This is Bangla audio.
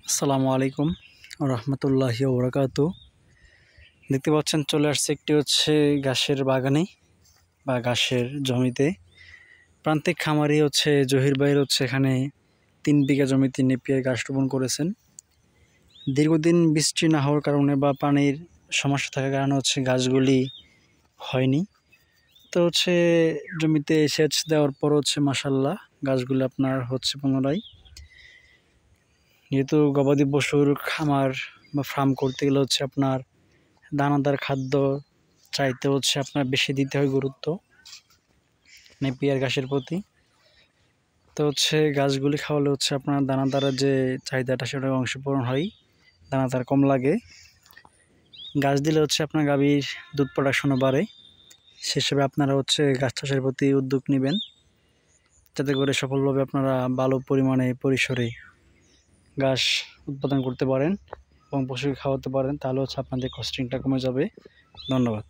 আসসালামু আলাইকুম রহমতুল্লাহি ওবরাকাতু। দেখতে পাচ্ছেন চলে আসছে একটি ঘাসের বাগানে বা ঘাসের জমিতে। প্রান্তিক খামারি জহির ভাইয়ের এখানে 3 বিঘা জমিতে নেপিয়ার ঘাস রোপণ করেছেন। দীর্ঘদিন বৃষ্টি না হওয়ার কারণে বা পানির সমস্যা থাকার কারণে ঘাসগুলি হয়নি। তো জমিতে সেচ দেওয়ার পর মাশাআল্লাহ গাছগুলো আপনার পুনরায়। যেহেতু গবাদি পশুর খামার বা ফার্ম করতে গেলে আপনার দানাদার খাদ্য চাইতে আপনার বেশি দিতে হয় গুরুত্ব নেপিয়ার ঘাসের প্রতি। তো গাছগুলি খাওয়ালে আপনার দানাদারের যে চাহিদাটা সেটা অংশ পূরণ হয়, দানাদার কম লাগে। গাছ দিলে আপনার গাভীর দুধ প্রোডাকশনও বাড়ে। সে হিসেবে আপনারা গাছ চাষের প্রতি উদ্যোগ নেবেন, যাতে করে সফলভাবে আপনারা ভালো পরিসরে ঘাস উৎপাদন করতে পারেন এবং পশুকে খাওয়াতে পারেন। তাহলে আপনাদের কস্টিংটা কমে যাবে। ধন্যবাদ।